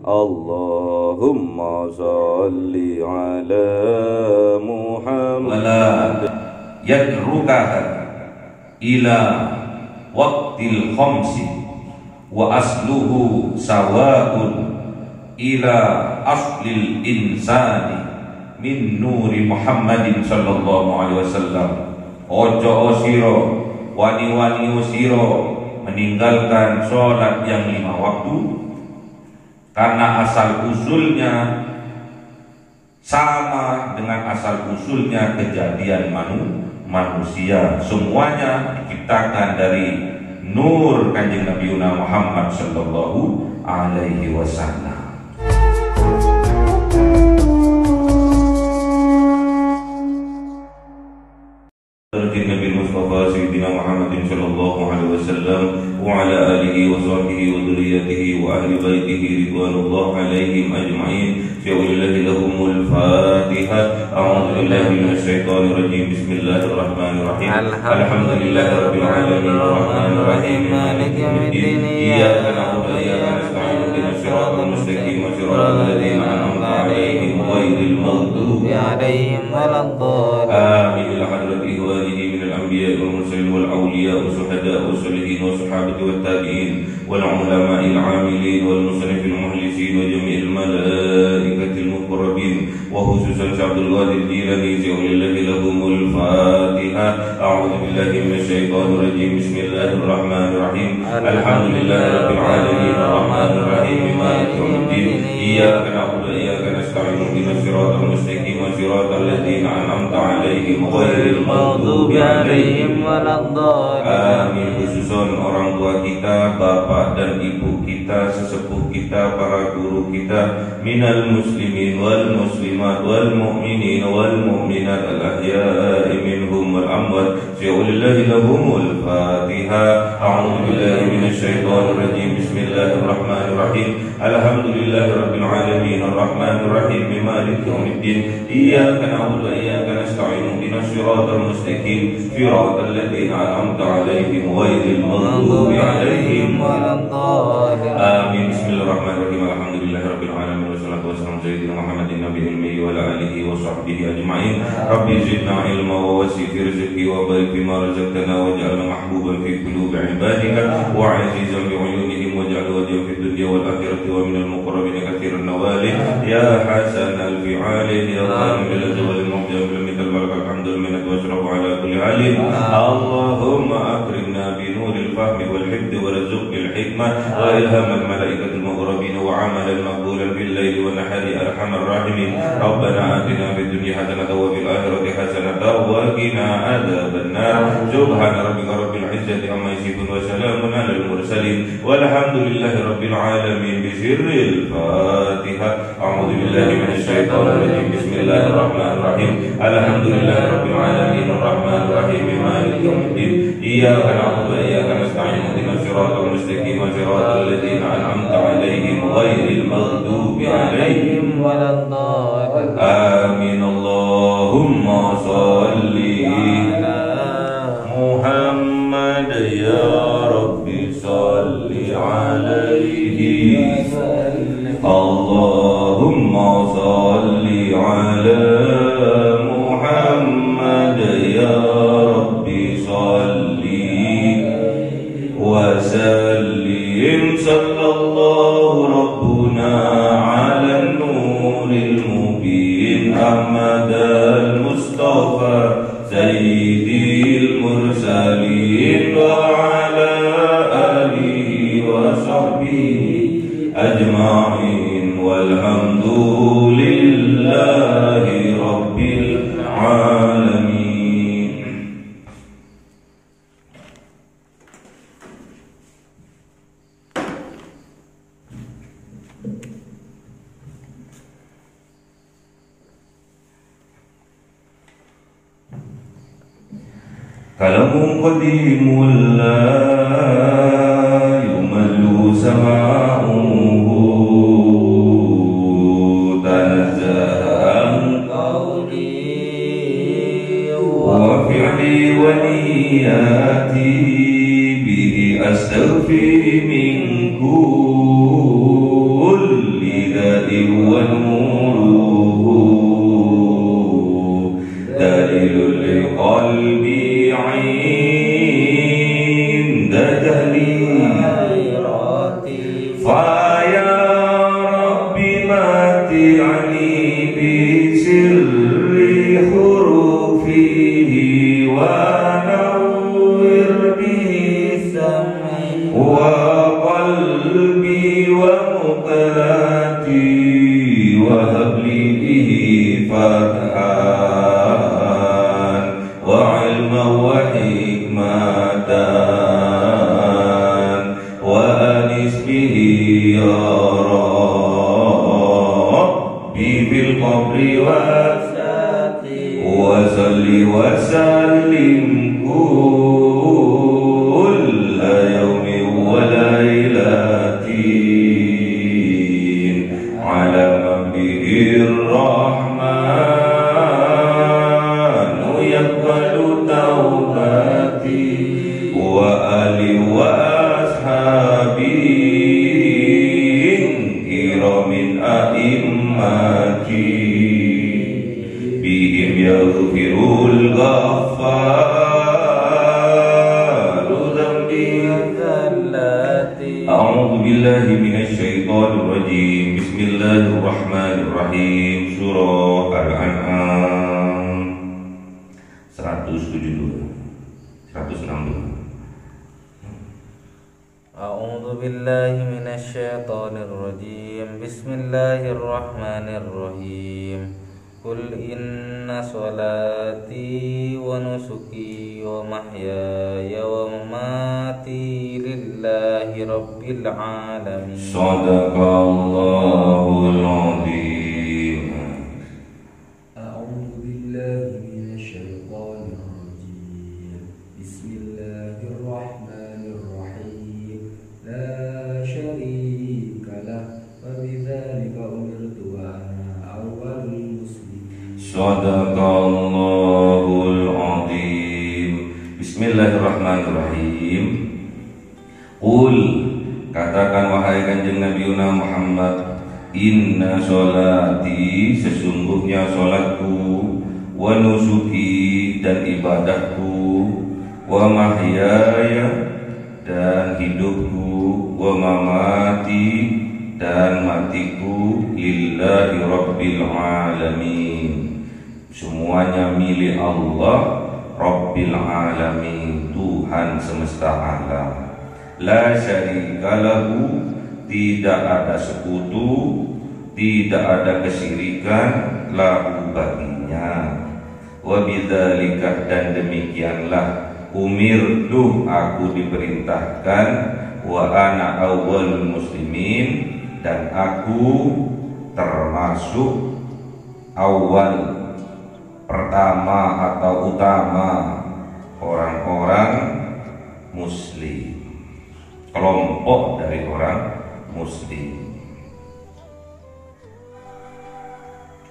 Allahumma salli ala Muhammad. Wala yadrukaha ila waqtil khamsi wa asluhu sawa'un ila aslil insani min nuri Muhammadin sallallahu alaihi wasallam. Ojo osiro wani-wani osiro meninggalkan sholat yang 5 waktu karena asal usulnya sama dengan asal usulnya kejadian manusia. Semuanya diciptakan dari nur kanjeng Nabi Muhammad sallallahu alaihi wasallam. Nabi Mustafa Sayyidina Muhammadin sallallahu alaihi wasallam wa ala alihi wa sahbihi wa dhurriyyatihi wa ahli baitihi ridwanullah alaihim ajma'in. Syaulillahi lahumul Fatihah. A'udzu billahi minasy syaithanir rajim. Bismillahirrahmanirrahim. Alhamdulillahi rabbil alamin arrahmanir rahim maliki yaumiddin. Iyyaka na'budu wa iyyaka nasta'in ihdinas siratal mustaqim siratal ladzina an'amta 'alaihim ghairil maghdubi 'alaihim waladdallin. Amin. Ila hadrati ihwanihi minal anbiya'i wal mursalin wal awliya'i was syuhada'i was sholihin was sahabati wat tabi'in wal ulama'il 'amilin wal musannifil mukhlisin wa jami'il malaikatil muqarrabin wa khususan Abdul Qadir Jilani Jaulillahi lahumul Fatihah. A'udzu billahi minasy syaithanir rajim. Bismillahirrahmanirrahim. Alhamdulillahi rabbil alamin arrahmanir rahim maliki yaumiddin. Iyyaka na'budu wa iyyaka nasta'in ihdinas siratal mustaqim siratal ladzina an'amta 'alaihim ghairil maghdubi 'alaihim waladdallin. Amin. Khususan orang tua kita, bapak dan ibu kita, sesepuh kita, para guru kita, minal muslimin wal muslimat wal mu'minin wal mu'minat al ahya'i minhum wal amwat. Syaulillahi lahumul Fatihah. A'udzu billahi minasy syaithanir rajim. Bismillahirrahmanirrahim. Alhamdulillahi rabbil alamin arrahmanir rahim maliki yaumiddin. Iyyaka na'budu wa iyyaka nasta'in ihdinas siratal mustaqim siratal ladzina an'amta 'alaihim ghairil maghdubi 'alaihim waladdallin. Amin. Bismillahirrahmanirrahim. Alhamdulillahi rabbil alamin wassalatu wassalamu ala sayyidina Muhammadin nabiyil ummi wa ala alihi wa sahbihi ajma'in. Rabbi zidna ilma wa wasi' fi rizqi wa barik fima razaqtana waj'alna mahbuban fi qulubi 'ibadika wa 'azizan bi 'uyunihim waj'al wajhan fid dunya wal akhirati wa minal muqarrabin katsiran nawali ya hasan al fi'ali ya kamil al mu'jam bil mithal barakal hamdul minat wa syarafu ala kulli halin. Allahumma akrimna bi nuril fahmi wal hifd wa rizqil hikmah wa ilhamal malaikatil muqarrabin wa 'amalan maqbulan bil laili wan nahari arhamar rahimin. Rabbana atina fid dunya hasanatan wa fil akhirati hasanatan wa qina adzaban nar. Subhana rabbika rabbil izzati amma yasifun wa salamun alal mursalin walhamdulillahi rabbil alamin. Bisirril Fatihah. A'udzu billahi minasy syaithanir rajim. Bismillahirrahmanirrahim. Alhamdulillahi rabbil alamin arrahmanir rahim maliki yaumiddin. Iyyaka na'budu wa iyyaka nasta'in ihdinas siratal mustaqim siratal ladzina an'amta 'alaihim ghairil maghdubi 'alaihim waladdallin. Amin. Allahumma shalli ala Muhammad ya Rabbi shalli alaihi. Allahumma shalli ala Muhammad ya Rabbi shalli wa sallim. Sallallahu rabbuna ala nuril mubin Ahmad al-Mustafa sayyidil mursalin wa ala alihi wa sahbihi ajma'in walhamdulillahi rabbil alamin. Kalamun qadimul la yumallu sama'uhu tanazzahan qawli wa fi'li wa niyati bihi astaghfi min kulli ونوره دليل للقلب عند جهلي فيا رب متعني بسر حروفه ونور به سمعي وقلبي ومقلتي وهب لي به فتحا وعلما وحكمة وأنس به يا ربي في القبر وصل وسلم كل يوم وليلة على من به الرحمن يقبل توبتي وآل وأصحابي كرام أئمتي بهم يغفر الغفار ذنبي أعوذ بالله من الشيطان الرجيم بسم الله الرحمن الرحيم Surah Al-An'am 162 أعوذ بالله من الشيطان الرجيم بسم الله الرحمن الرحيم قل إن صلاتي ونسكي ومحياي ومماتي لله رب العالمين صدق الله العظيم أعوذ بالله من الشيطان الرجيم بسم الله الرحمن الرحيم لا شريك له وبذلك أمرت وأنا أول المسلمين صدق الله العظيم Bismillahirrahmanirrahim. Qul, katakan wahai kanjeng Nabi Muhammad, inna sholati, sesungguhnya sholatku, wa nusuki, dan ibadahku, wa mahyaya, dan hidupku, wa mamati, dan matiku, lillahi rabbil alamin, semuanya milik Allah Rabbil alamin, Tuhan semesta alam. La syarika lahu, tidak ada sekutu, tidak ada kesyirikan lahu baginya. Wa bidzalika, dan demikianlah, umirtu, aku diperintahkan, wa ana awwalul muslimin, dan aku termasuk awal, pertama atau utama orang-orang muslim, kelompok dari orang muslim.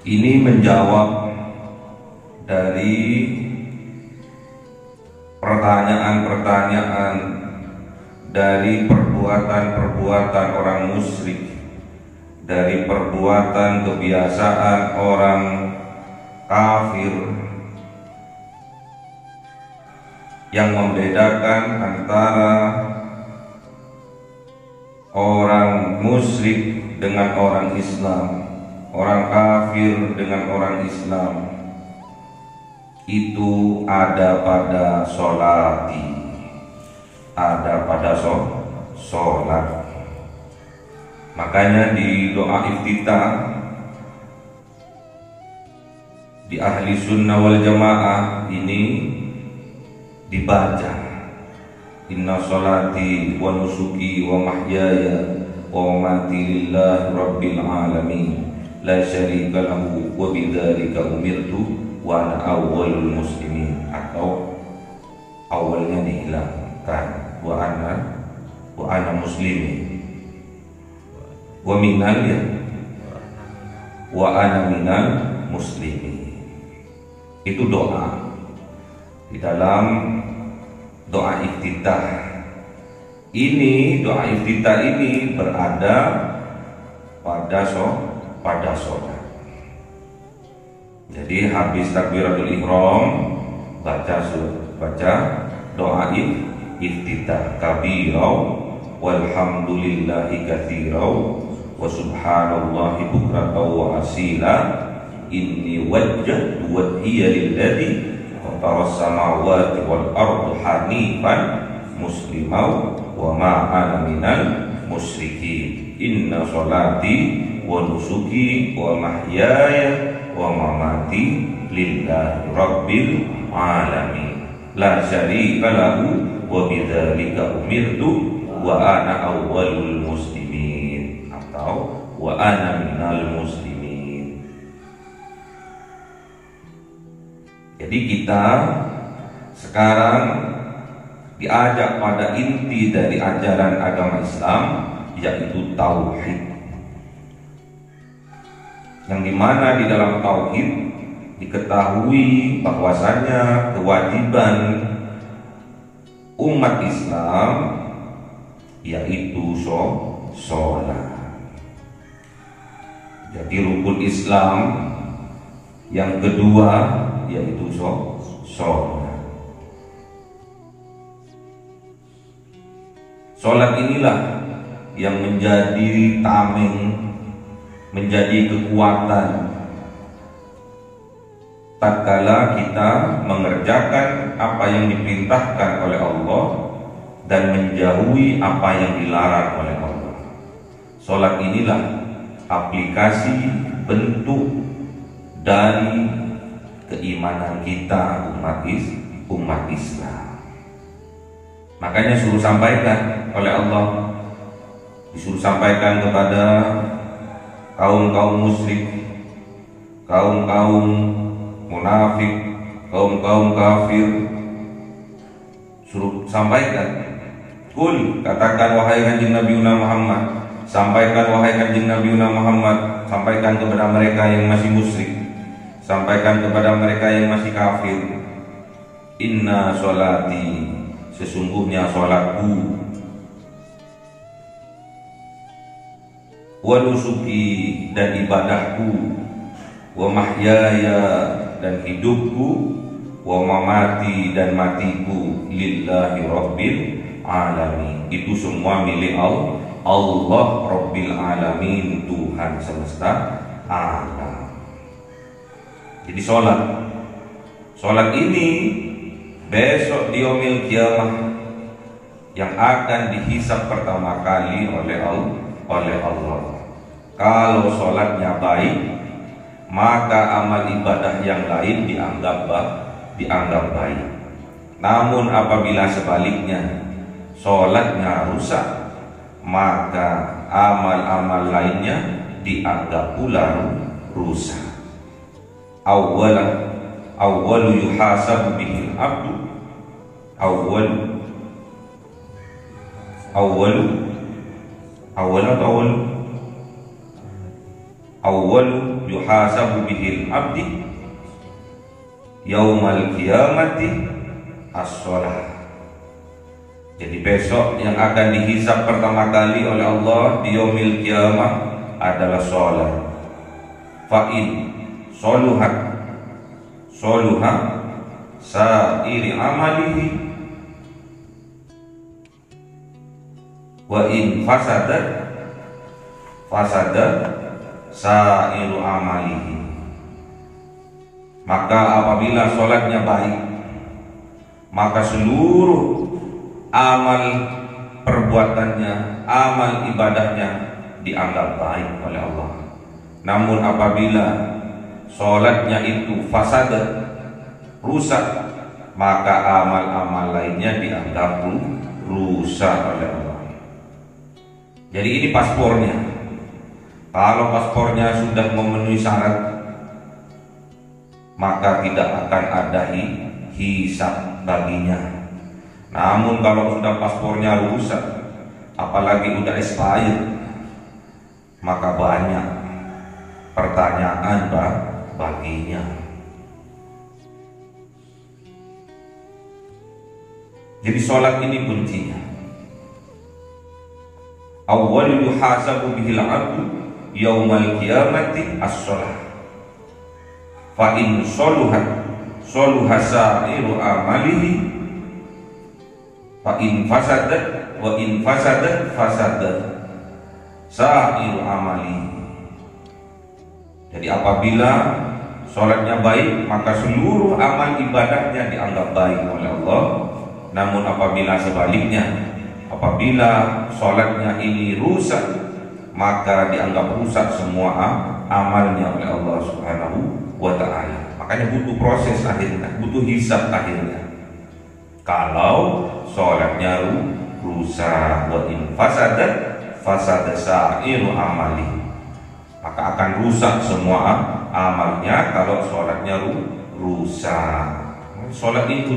Ini menjawab dari pertanyaan-pertanyaan dari perbuatan-perbuatan orang musyrik, dari perbuatan kebiasaan orang kafir yang membedakan antara orang musyrik dengan orang Islam, orang kafir dengan orang Islam, itu ada pada sholati, ada pada sholat. Makanya di doa iftitah di ahli sunnah wal jamaah ini dibaca, inna sholati wa nusuki wa mahyaya wa mamati lillahi rabbil alamin la syarika lahu wa bidzalika umirtu wa ana awwalul muslimin, atau awalnya dihilangkan wa ana muslimin wa minal ya wa ana minal muslimin. Itu doa di dalam doa iftitah. Ini doa iftitah ini berada pada sholat. Jadi habis takbiratul ihram baca doa iftitah kabirau walhamdulillahi katsirau wa subhanallahi bukratan wa asila inni wajjahtu wajhiya lilladzi fataras samawati wal ardi hanifan muslimau wa ma ana minal musyrikin inna sholati wa nusuki wa mahyaya wa mamati lillahi rabbil alamin la syarika lahu wa bidzalika umirtu wa ana awwalul muslimin atau wa ana minal muslimin. Jadi kita sekarang diajak pada inti dari ajaran agama Islam, yaitu tauhid. Yang dimana di dalam tauhid diketahui bahwasanya kewajiban umat Islam yaitu sholat. Jadi rukun Islam yang kedua yaitu sholat. Sholat inilah yang menjadi tameng, menjadi kekuatan tatkala kita mengerjakan apa yang diperintahkan oleh Allah dan menjauhi apa yang dilarang oleh Allah. Sholat inilah aplikasi bentuk dari keimanan kita umat Islam. Makanya suruh sampaikan oleh Allah, disuruh sampaikan kepada kaum-kaum musyrik, kaum-kaum munafik, kaum-kaum kafir, suruh sampaikan. Kul, katakan wahai kanjeng Nabi Muhammad, sampaikan wahai kanjeng Nabi Muhammad, sampaikan kepada mereka yang masih musyrik, sampaikan kepada mereka yang masih kafir, inna sholati, sesungguhnya sholatku, wa nusuki, dan ibadahku, wa mahyaya, dan hidupku, wa mamati, dan matiku, lillahi rabbil alamin. Itu semua milik Allah Rabbil alamin, Tuhan semesta alam. Jadi sholat ini besok di yaumil kiamah yang akan dihisab pertama kali oleh Allah. Kalau sholatnya baik, maka amal ibadah yang lain dianggap baik. Namun apabila sebaliknya sholatnya rusak, maka amal-amal lainnya dianggap pula rusak. Awwalu yuhasabu bihil abdu, awwalu yuhasabu bihil abdi yaumal qiyamati as-sholah. Jadi besok yang akan dihisab pertama kali oleh Allah di yaumil qiyamah adalah sholat. Fa'in soluha sa'iri amalihi wa in fasadat sa'iru amalihi. Maka apabila sholatnya baik, maka seluruh amal perbuatannya, amal ibadahnya dianggap baik oleh Allah. Namun apabila sholatnya itu fasadat, rusak, maka amal-amal lainnya dianggap rusak oleh Allah. Jadi ini paspornya. Kalau paspornya sudah memenuhi syarat, maka tidak akan ada hisab baginya. Namun kalau sudah paspornya rusak, apalagi udah expired, maka banyak pertanyaan baginya. Jadi sholat ini kuncinya. Awwal yuhasabu bihil abdu yaumal qiyamati as-shalah. Fa in soluhat soluha sa'iru amalihi, fa in fasadat wa in fasadat fasadat sa'iru amalihi. Jadi apabila sholatnya baik, maka seluruh amal ibadahnya dianggap baik oleh Allah. Namun apabila sebaliknya, apabila sholatnya ini rusak, maka dianggap rusak semua amalnya oleh Allah Subhanahu wa ta'ala. Makanya butuh proses akhirnya, butuh hisab akhirnya. Kalau sholatnya rusak, wa in fasadat fasada sa'iru amali, maka akan rusak semua amalnya kalau sholatnya rusak. Sholat ini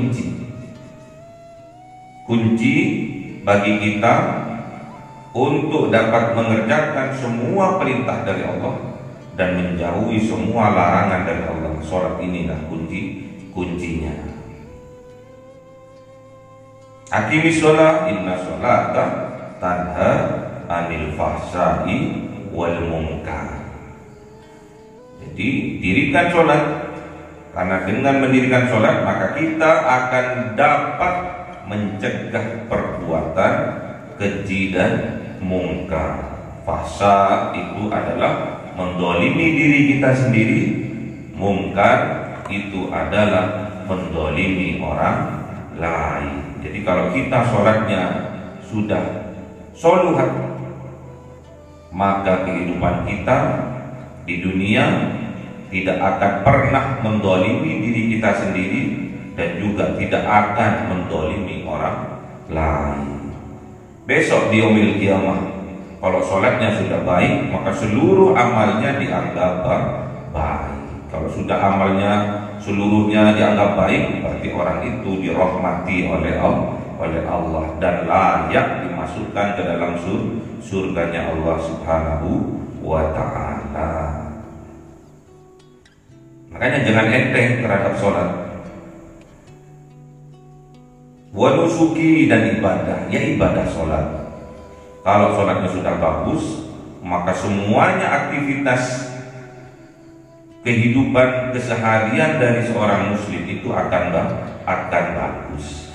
kunci bagi kita untuk dapat mengerjakan semua perintah dari Allah dan menjauhi semua larangan dari Allah. Sholat inilah kuncinya. Aqimis sholat, inna sholata tanha anil fahsai wal munkar. Jadi dirikan sholat, karena dengan mendirikan sholat maka kita akan dapat mencegah perbuatan keji dan mungkar. Fahsa itu adalah mendolimi diri kita sendiri, mungkar itu adalah mendolimi orang lain. Jadi kalau kita sholatnya sudah sholuhat, maka kehidupan kita di dunia tidak akan pernah mendolimi diri kita sendiri dan juga tidak akan mendolimi orang lain. Besok di yaumil qiyamah, kalau sholatnya sudah baik, maka seluruh amalnya dianggap baik. Kalau sudah amalnya seluruhnya dianggap baik, berarti orang itu dirahmati oleh Allah dan layak dimasukkan ke dalam surganya Allah Subhanahu wa ta'ala. Makanya jangan enteng terhadap sholat. Wa nusuki dan ibadah, ya ibadah sholat. Kalau sholatnya sudah bagus, maka semuanya aktivitas kehidupan keseharian dari seorang muslim itu akan bagus.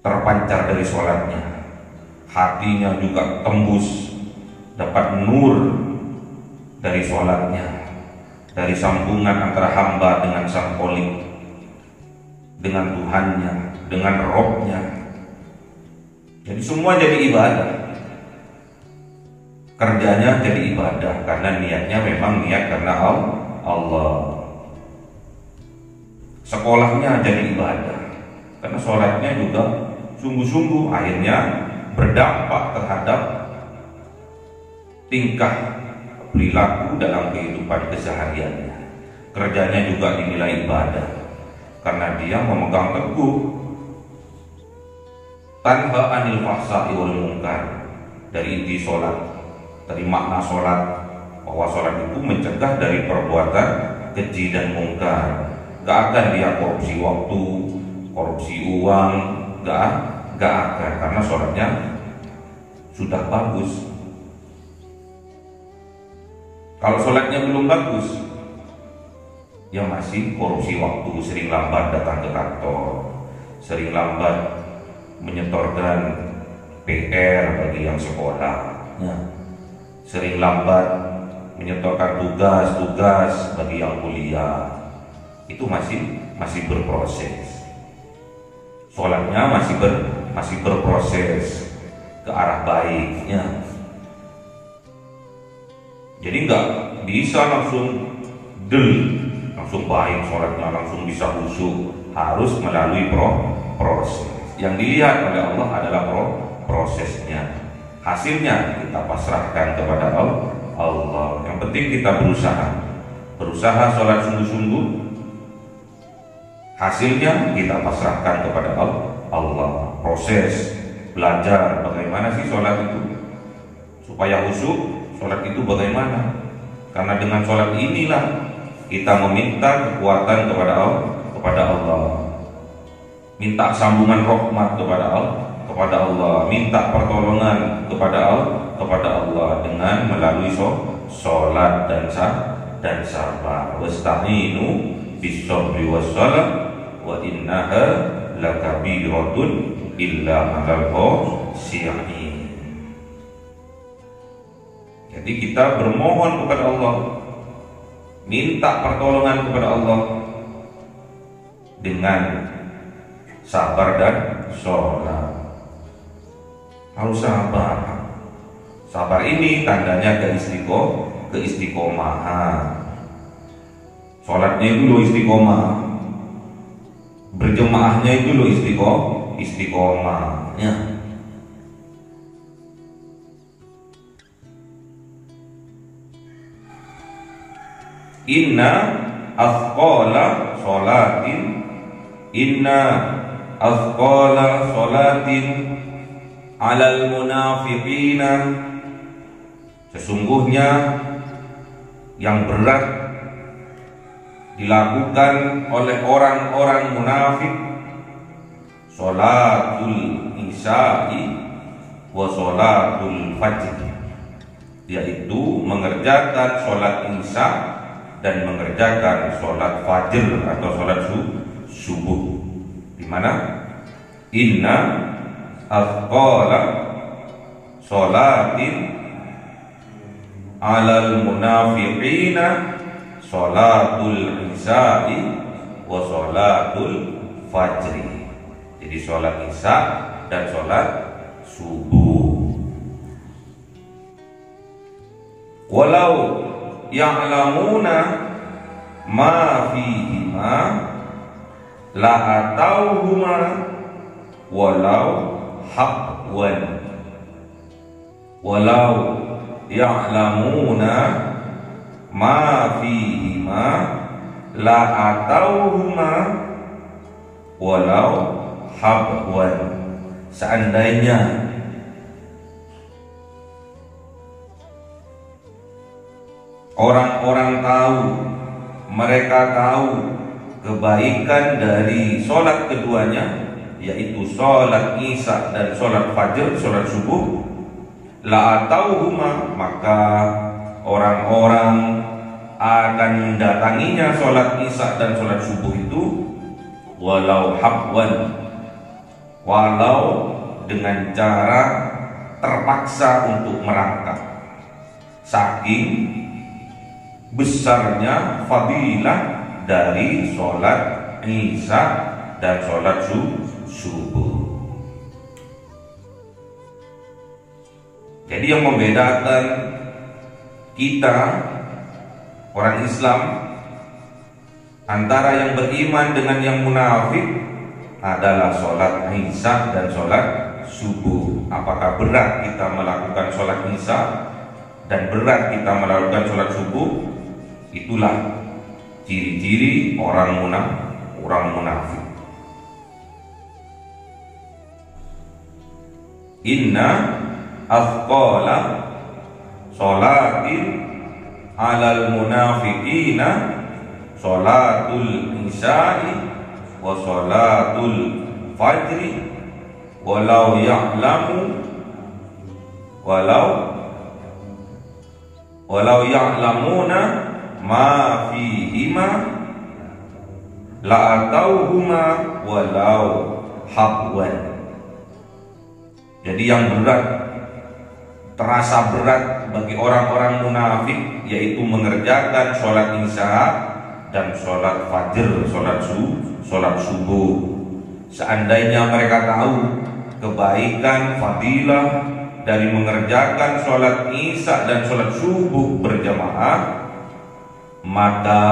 Terpancar dari sholatnya, hatinya juga tembus, dapat nur dari sholatnya, dari sambungan antara hamba dengan sang Khalik, dengan Tuhannya, dengan Robnya. Jadi semua jadi ibadah, kerjanya jadi ibadah karena niatnya memang niat karena Allah. Sekolahnya jadi ibadah karena sholatnya juga sungguh-sungguh, akhirnya berdampak terhadap tingkah perilaku dalam kehidupan kesehariannya. Kerjanya juga dinilai ibadah karena dia memegang teguh tanha anil fahsai wal munkar. Dari inti sholat, dari makna sholat, bahwa sholat itu mencegah dari perbuatan keji dan mungkar. Gak akan dia korupsi waktu, korupsi uang, gak akan, karena sholatnya sudah bagus. Kalau sholatnya belum bagus, ya masih korupsi waktu, sering lambat datang ke kantor, sering lambat menyetorkan PR bagi yang sekolah, sering lambat menyetorkan tugas bagi yang kuliah. Itu masih berproses. Sholatnya masih berproses ke arah baiknya. Jadi nggak bisa langsung langsung baik sholatnya, langsung bisa khusyuk. Harus melalui proses. Yang dilihat oleh Allah adalah prosesnya. Hasilnya kita pasrahkan kepada Allah. Yang penting kita berusaha sholat sungguh-sungguh. Hasilnya kita pasrahkan kepada Allah. Proses belajar bagaimana sih sholat itu supaya khusyuk. Sholat itu bagaimana? Karena dengan sholat inilah kita meminta kekuatan kepada Allah, minta sambungan rahmat kepada kepada Allah, minta pertolongan kepada Allah dengan melalui sholat dan sabar. Wasta'inu bis-sabri was-salat wa innaha lakabiratun illa 'alal khashi'in. Jadi kita bermohon kepada Allah, minta pertolongan kepada Allah dengan sabar dan sholat. Harus sabar. Sabar ini tandanya keistiqomahan. Sholatnya itu lo istiqomah, berjemaahnya itu lo istiqomah. Ya. Inna athqala sholatin alal munafiqina, sesungguhnya yang berat dilakukan oleh orang-orang munafik sholatul isya'i wa sholatul fajr, yaitu mengerjakan sholat isya dan mengerjakan sholat fajr atau sholat subuh. Di mana inna athqala sholatin alal munafiqina sholatul isya'i wa sholatul fajri. Jadi sholat isya dan sholat subuh. Walau ya'lamuna ma fihima la atauhuma walau habwan. Walau ya'lamuna ma fihima la atauhuma walau habwan. Seandainya orang-orang tahu, mereka tahu kebaikan dari sholat keduanya, yaitu sholat isya dan sholat fajr, sholat subuh, la atauhuma, maka orang-orang akan mendatanginya sholat isya dan sholat subuh itu walau habwan, walau dengan cara terpaksa untuk merangkak, saking besarnya fadilah dari sholat isya dan sholat subuh. Jadi yang membedakan kita orang Islam antara yang beriman dengan yang munafik adalah sholat isya dan sholat subuh. Apakah berat kita melakukan sholat isya dan berat kita melakukan sholat subuh? Itulah ciri-ciri orang munafik. Inna athqala sholatin alal munafiqina sholatul isya'i wa sholatul fajri walau ya'lamuna ma fihima la atauhuma walau habwan. Jadi yang berat, terasa berat bagi orang-orang munafik, yaitu mengerjakan sholat isya dan sholat fajr, sholat subuh. Seandainya mereka tahu kebaikan fadilah dari mengerjakan sholat isya dan sholat subuh berjamaah, maka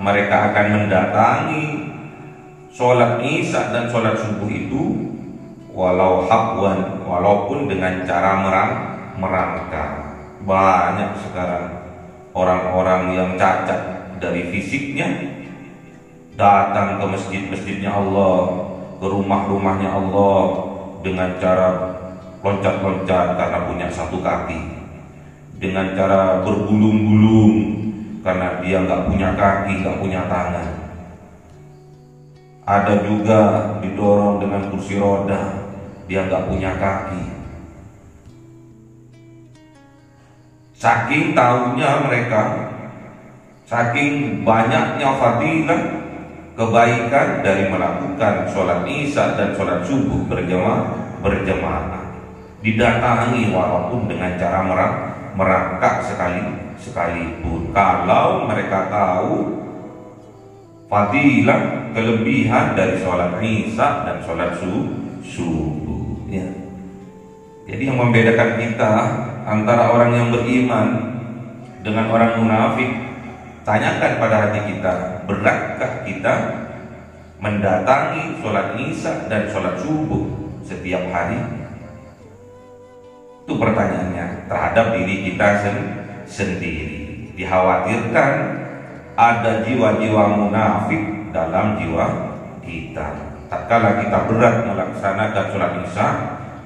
mereka akan mendatangi sholat isya dan sholat subuh itu walau habwan, walaupun dengan cara merangkak. Banyak sekarang orang-orang yang cacat dari fisiknya datang ke masjid-masjidnya Allah, ke rumah-rumahnya Allah dengan cara loncat-loncat karena punya satu kaki, dengan cara bergulung-gulung karena dia nggak punya kaki, nggak punya tangan. Ada juga didorong dengan kursi roda dia nggak punya kaki. Saking tahunya mereka, saking banyaknya fadilah kebaikan dari melakukan sholat isya dan sholat subuh berjamaah, didatangi walaupun dengan cara merangkak sekalipun. Kalau mereka tahu fadilah kelebihan dari sholat isya dan sholat subuh, ya. Jadi yang membedakan kita antara orang yang beriman dengan orang munafik, tanyakan pada hati kita, beratkah kita mendatangi sholat isya dan sholat subuh setiap hari? Itu pertanyaannya terhadap diri kita sendiri. Dikhawatirkan ada jiwa-jiwa munafik dalam jiwa kita. Tatkala kita berat melaksanakan sholat isya,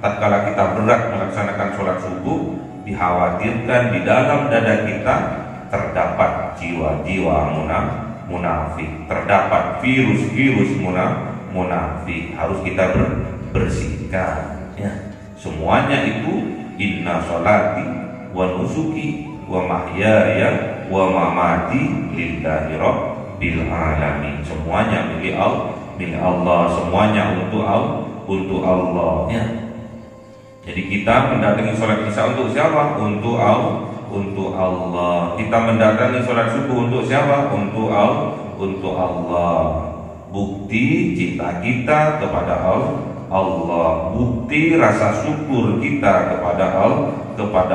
tatkala kita berat melaksanakan sholat subuh, dikhawatirkan di dalam dada kita terdapat jiwa-jiwa munafik, terdapat virus-virus munafik. Harus kita bersihkan, ya. Semuanya itu inna sholati wa nusuki wa mahyaya wa mamati lillahi rabbil alamin. Semuanya milik Allah, semuanya untuk Allah, ya. Jadi kita mendatangi sholat isya untuk siapa? Untuk Allah. Kita mendatangi sholat subuh untuk siapa? Untuk Allah. Bukti cinta kita kepada Allah, bukti rasa syukur kita kepada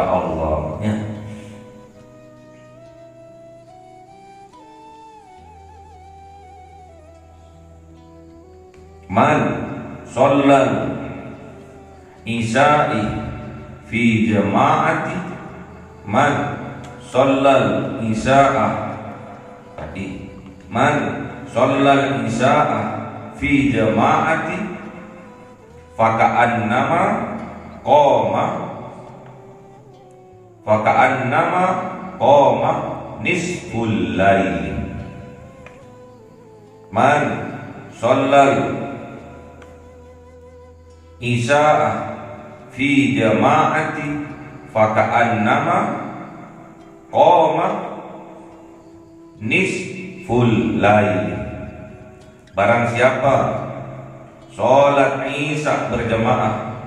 Allah, ya. Man shallal isya'i fi jama'ati, man shallal isya'a tadi, man shallal isya'a fi jama'ati faka'annama qoma nisful lail. Man shallal isya'a fi jama'ati faka'annama qoma nisful lail. Barang siapa sholat isya berjamaah,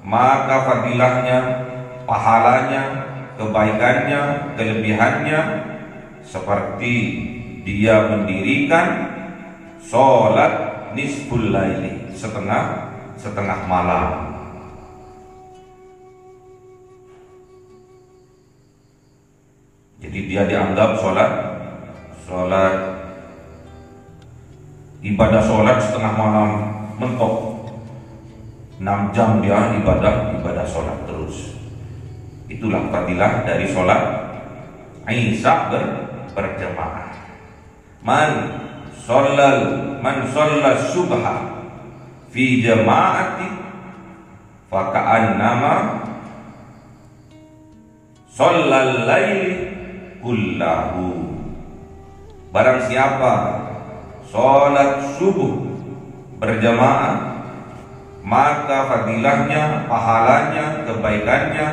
maka fadilahnya, pahalanya, kebaikannya, kelebihannya seperti dia mendirikan sholat nisful laili, setengah malam. Jadi dia dianggap sholat ibadah sholat setengah malam mentok, 6 jam dia ibadah sholat terus. Itulah fadilah dari sholat isya berjamaah. Man shalla subha fi jama'ati faka'annama shallal laili kullahu. Barang siapa sholat subuh berjamaah, maka fadilahnya, pahalanya, kebaikannya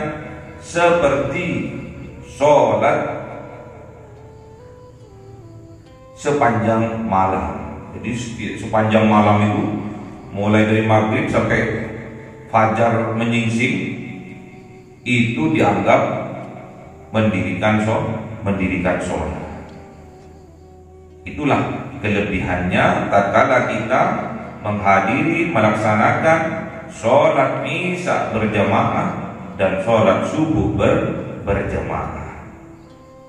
seperti sholat sepanjang malam. Jadi sepanjang malam itu mulai dari maghrib sampai fajar menyingsing, itu dianggap mendirikan sholat. Itulah kelebihannya tatkala kita menghadiri, melaksanakan sholat isya berjamaah dan sholat subuh berjamaah.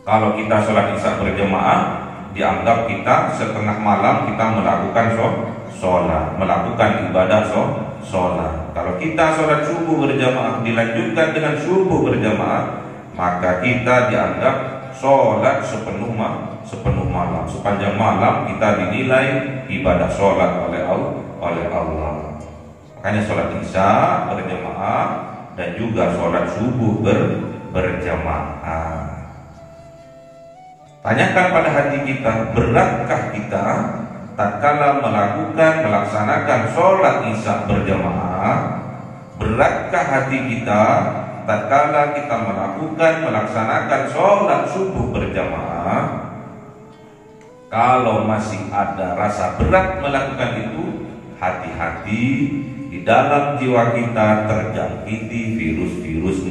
Kalau kita sholat isya berjamaah, dianggap kita setengah malam kita melakukan sholat, melakukan ibadah sholat. Kalau kita sholat subuh berjamaah dilanjutkan dengan subuh berjamaah, maka kita dianggap sholat sepenuh malam. Sepanjang malam kita dinilai ibadah sholat oleh Allah. Makanya sholat isya berjamaah dan juga sholat subuh berjamaah. Tanyakan pada hati kita, beratkah kita tatkala melaksanakan sholat isya berjamaah beratkah hati kita tatkala kita melaksanakan sholat subuh berjamaah? Kalau masih ada rasa berat melakukan itu, hati-hati, di dalam jiwa kita terjangkiti virus-virus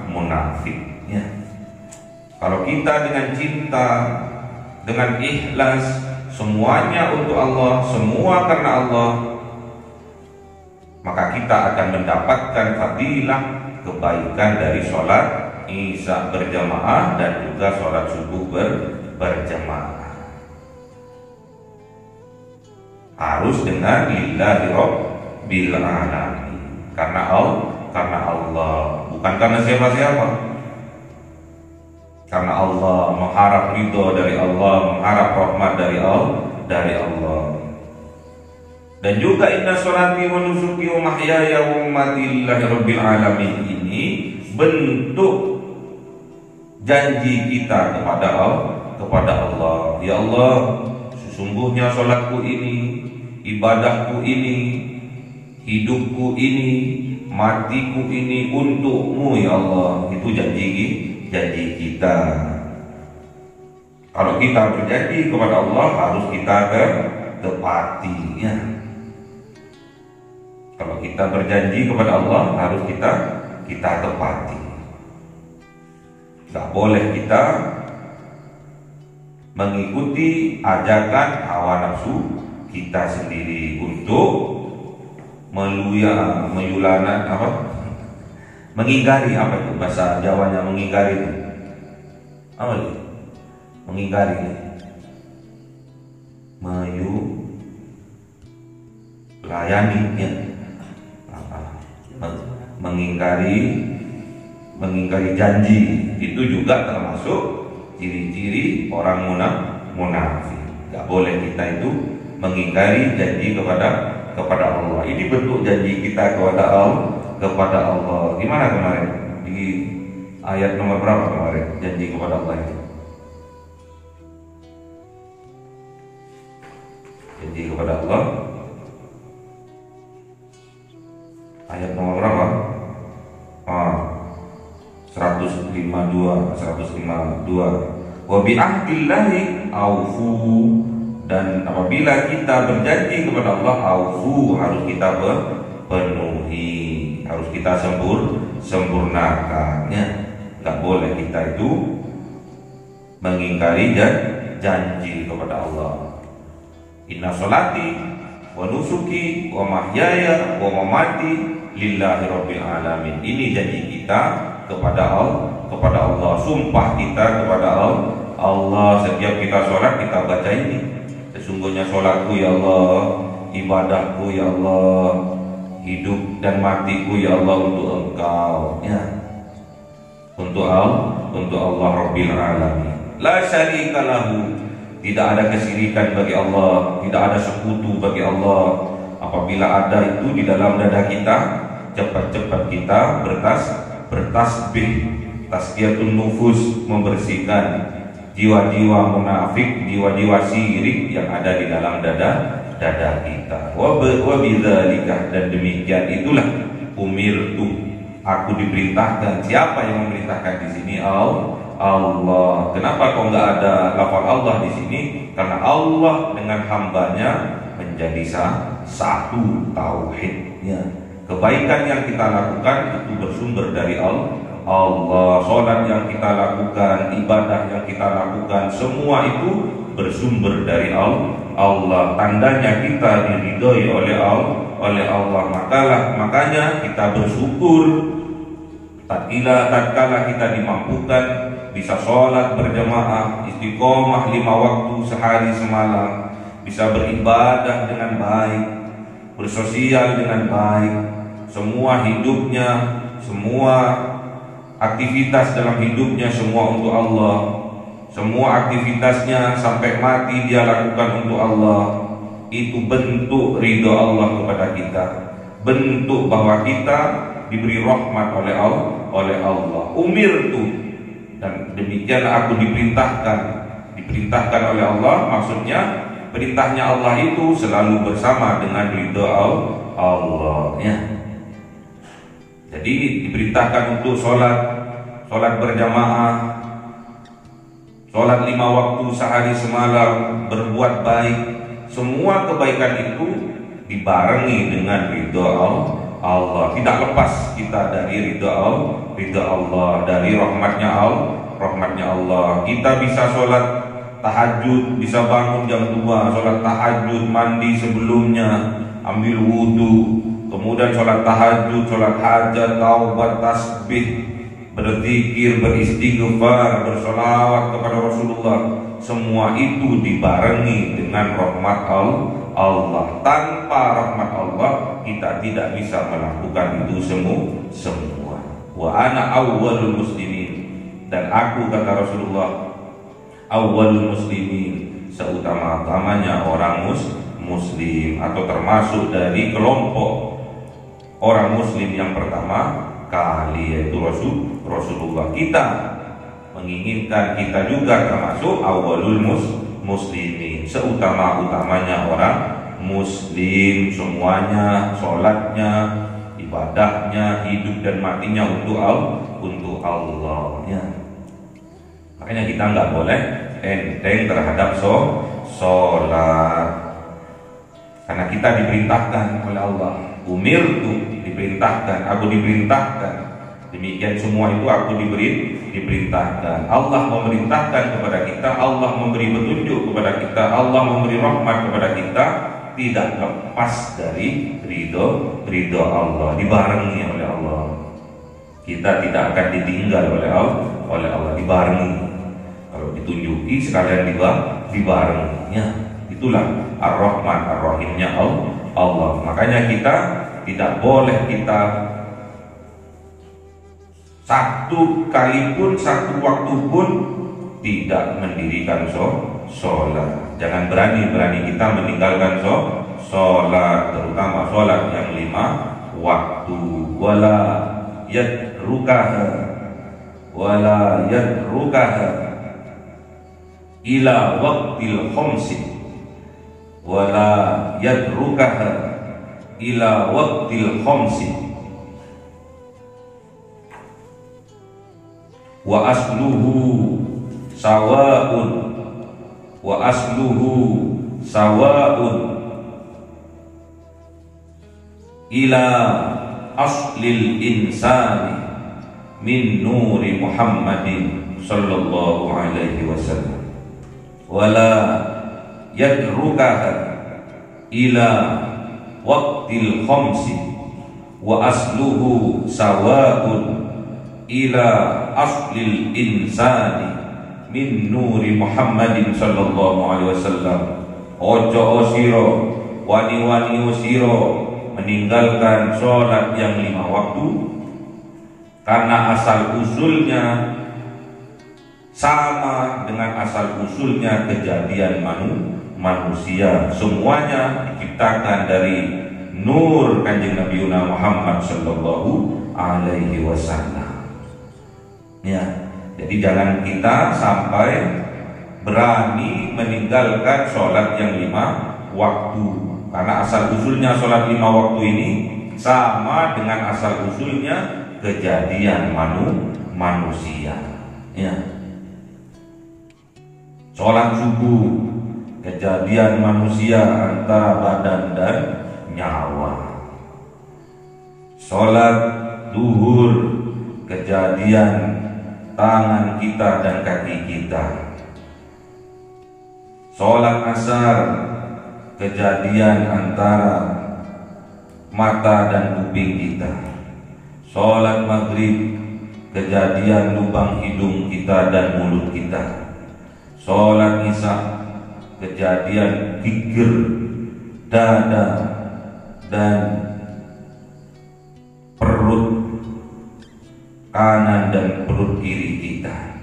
munafik. Ya. Kalau kita dengan cinta, dengan ikhlas, semuanya untuk Allah, semua karena Allah, maka kita akan mendapatkan fadilah kebaikan dari sholat isya berjamaah dan juga sholat subuh berjamaah. Harus dengan lillahi rabbil alamin, karena Allah, bukan karena siapa-siapa. Karena Allah, mengharap ridho dari Allah, mengharap rahmat dari Allah. Dan juga inna sholati wa nusuki wa mahyaya wa mamati lillahi rabbil alamin, ini bentuk janji kita kepada Allah. Ya Allah, sesungguhnya sholatku ini, ibadahku ini, hidupku ini, matiku ini untukmu ya Allah. Itu janji kita. Kalau kita berjanji kepada Allah, harus kita tepatinya. Kalau kita berjanji kepada Allah, harus kita tepati. Gak boleh kita mengikuti ajakan hawa nafsu kita sendiri untuk mengingkari, apa itu bahasa Jawanya mengingkari itu? Apa itu? Mengingkari, layani ya. Mengingkari janji itu juga termasuk ciri-ciri orang munafik. Gak boleh kita itu mengingkari janji kepada Allah. Ini bentuk janji kita kepada Allah. Gimana kemarin di ayat nomor berapa kemarin janji kepada Allah itu? Janji kepada Allah ayat nomor berapa? 152. Wa bi ahdillahi aufu, dan apabila kita berjanji kepada Allah, aufu, harus kita penuhi, harus kita sempurnakannya. Gak boleh kita itu mengingkari janji kepada Allah. Inna sholati wa nusuki wa mahyaya wa mamati lillahi rabbil alamin. Ini janji kita kepada Allah, sumpah kita kepada Allah. Setiap kita sholat kita baca ini, sesungguhnya sholatku ya Allah, ibadahku ya Allah, hidup dan matiku ya Allah untuk Engkau ya. Untuk Allah Rabbil alamin. La syarika lahu, tidak ada kesyirikan bagi Allah, tidak ada sekutu bagi Allah. Apabila ada itu di dalam dada kita, cepat-cepat kita bertasbih, tazkiyatun nufus, membersihkan jiwa-jiwa munafik, jiwa-jiwa syirik yang ada di dalam dada kita. Wa bidzalika, dan demikian itulah umirtu, aku diperintahkan. Siapa yang memerintahkan di sini? Allah. Kenapa kok nggak ada lafaz Allah di sini? Karena Allah dengan hambanya menjadi satu tauhidnya. Kebaikan yang kita lakukan itu bersumber dari Allah. Sholat yang kita lakukan, ibadah yang kita lakukan, semua itu bersumber dari Allah. Tandanya kita diridhoi oleh Allah. Makanya kita bersyukur tatkala kita dimampukan bisa sholat berjamaah, istiqomah 5 waktu sehari semalam, bisa beribadah dengan baik, bersosial dengan baik, semua hidupnya, semua aktivitas dalam hidupnya semua untuk Allah, semua aktivitasnya sampai mati dia lakukan untuk Allah. Itu bentuk ridho Allah kepada kita, bentuk bahwa kita diberi rahmat oleh Allah. Umirtu, dan demikian aku diperintahkan oleh Allah. Maksudnya perintahnya Allah itu selalu bersama dengan ridho Allah ya. Jadi diperintahkan untuk sholat berjamaah, sholat 5 waktu sehari semalam, berbuat baik. Semua kebaikan itu dibarengi dengan ridha Allah. Tidak lepas kita dari ridha Allah, dari rahmatnya Allah. Kita bisa sholat tahajud, bisa bangun jam 2, sholat tahajud, mandi sebelumnya, ambil wudhu, kemudian sholat tahajud, sholat hajat, taubat, tasbih, berzikir, beristighfar, bersolawat kepada Rasulullah. Semua itu dibarengi dengan rahmat Allah. Tanpa rahmat Allah kita tidak bisa melakukan itu semua. Wa ana awwalul muslimin, dan aku, kata Rasulullah, awwalul muslimin, seutama-utamanya orang muslim, atau termasuk dari kelompok orang muslim yang pertama kali, yaitu Rasulullah. Kita menginginkan kita juga termasuk awwalul muslimin, seutama-utamanya orang muslim, semuanya, sholatnya, ibadahnya, hidup dan matinya untuk Allah ya. Makanya kita nggak boleh enteng terhadap sholat, karena kita diperintahkan oleh Allah. Umirtu, diperintahkan, aku diperintahkan. Demikian semua itu aku diperintahkan. Allah memerintahkan kepada kita, Allah memberi petunjuk kepada kita, Allah memberi rahmat kepada kita, tidak lepas dari ridho Allah, dibarengi oleh Allah. Kita tidak akan ditinggal oleh Allah, dibarengi. Kalau ditunjuki sekalian dibarengi. Ya, itulah Ar-Rahman Ar-Rahimnya Allah. Makanya kita tidak boleh kita satu kali pun, satu waktu pun tidak mendirikan sholat. Jangan berani kita meninggalkan sholat, terutama sholat yang 5 waktu. Wala yadrukaha ila waqtil khamsi, wala yadrukaha ila waqtil khamsi, wa asluhu sawa'un ila aslil insani min nuri Muhammadin sallallahu alaihi wasallam, wala yadrukaha ila waqtil khamsi, wa asluhu sawa'un ila aslil insani min nuri Muhammadin sallallahu alaihi wasallam. Ojo osiro, wani-wani osiro meninggalkan sholat yang 5 waktu, karena asal usulnya sama dengan asal usulnya kejadian manusia. Semuanya diciptakan dari nur Kanjeng Nabi Muhammad sallallahu alaihi wasallam. Ya, jadi jangan kita sampai berani meninggalkan sholat yang 5 waktu, karena asal usulnya sholat 5 waktu ini sama dengan asal usulnya kejadian manusia. Ya, sholat subuh kejadian manusia antara badan dan nyawa. Sholat duhur kejadian tangan kita dan kaki kita. Sholat asar kejadian antara mata dan kuping kita. Sholat maghrib kejadian lubang hidung kita dan mulut kita. Sholat isya kejadian gigir, dada dan perut kanan dan perut kiri kita.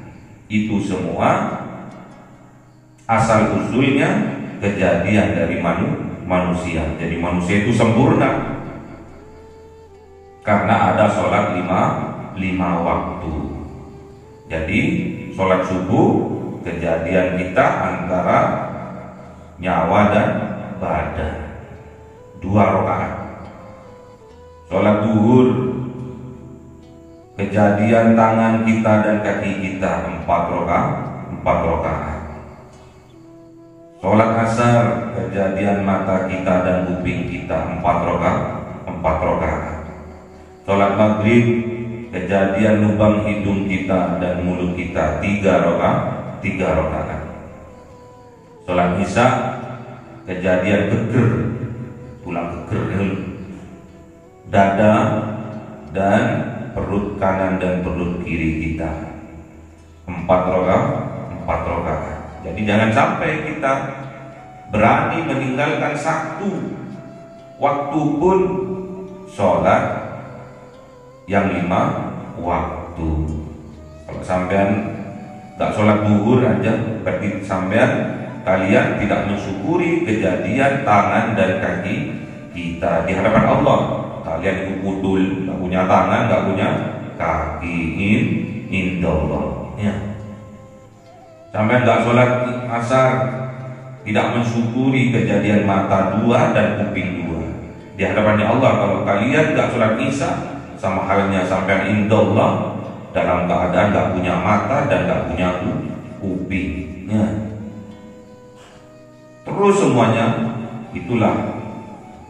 Itu semua asal usulnya kejadian dari manusia. Jadi manusia itu sempurna karena ada sholat 5 waktu. Jadi sholat subuh kejadian kita antara nyawa dan badan, 2 rakaat. Sholat duhur kejadian tangan kita dan kaki kita 4 rakaat. Sholat asar, kejadian mata kita dan kuping kita 4 rakaat. Sholat maghrib, kejadian lubang hidung kita dan mulut kita 3 rakaat. Sholat isya, kejadian geger, tulang geger, dada dan perut kanan dan perut kiri kita 4 rakaat. Jadi jangan sampai kita berani meninggalkan satu waktu pun sholat yang 5 waktu. Kalau sampean tak sholat zuhur aja, berarti kalian tidak mensyukuri kejadian tangan dan kaki kita di hadapan Allah. Kalian itu kudul, tak punya tangan, tak punya kaki, indallah. Ya. Sampai nggak sholat asar, tidak mensyukuri kejadian mata 2 dan kuping 2 di hadapannya Allah. Kalau kalian nggak sholat isya, sama halnya sampai indallah, dalam keadaan nggak punya mata dan nggak punya kuping. Ya. Terus semuanya itulah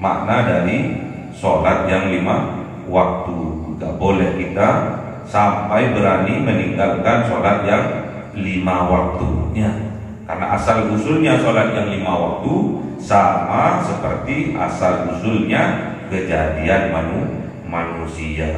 makna dari sholat yang 5 waktu. Nggak boleh kita sampai berani meninggalkan sholat yang 5 waktunya, karena asal usulnya sholat yang 5 waktu sama seperti asal usulnya kejadian manusia.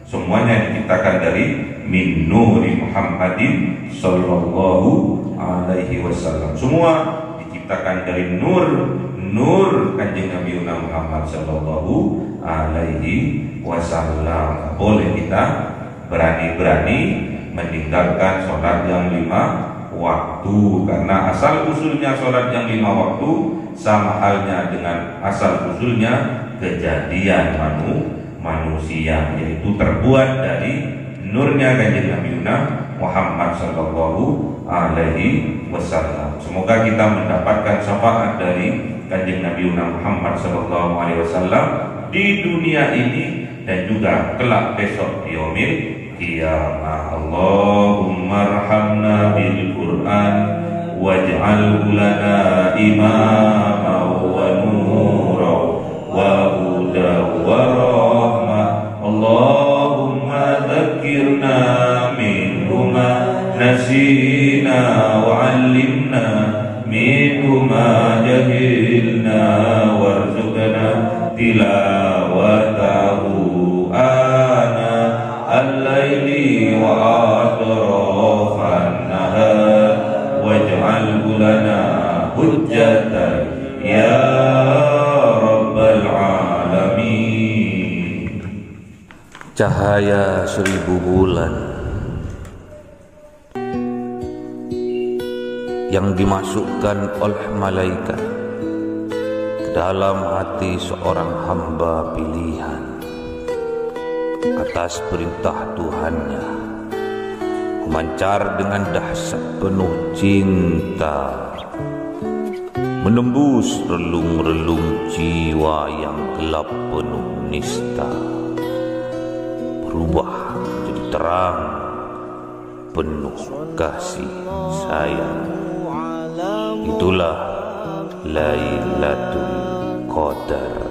Semuanya diciptakan dari min nuri Muhammadin sallallahu alaihi wasallam. Semua diciptakan dari nur kanjeng Nabi Muhammad sallallahu alaihi wasallam. Boleh kita berani-berani meninggalkan sholat yang 5 waktu, karena asal usulnya sholat yang 5 waktu sama halnya dengan asal usulnya kejadian manusia, yaitu terbuat dari nurnya kanjeng Nabi Muhammad sallallahu alaihi wasallam. Semoga kita mendapatkan syafaat dari kanjeng Nabi Muhammad sallallahu alaihi wasallam di dunia ini dan juga kelak besok di yaumil qiyamah. Allahumma arhamna bil Qur'an waj'alhu lana imama wa nura wa huda wa rahmah. Allahumma dhakkirna minhu ma nasina wa 'allimna minhu ma jahilna warzuqna tilawatahu ana al-laili wa atrafan nahar waj'alhu lana hujjatan ya rabbal alamin. Cahaya 1000 bulan yang dimasukkan oleh malaikat ke dalam hati seorang hamba pilihan atas perintah Tuhannya, memancar dengan dahsyat penuh cinta, menembus relung-relung jiwa yang gelap penuh nista, berubah menjadi terang penuh kasih sayang. Itulah Lailatul Qadar.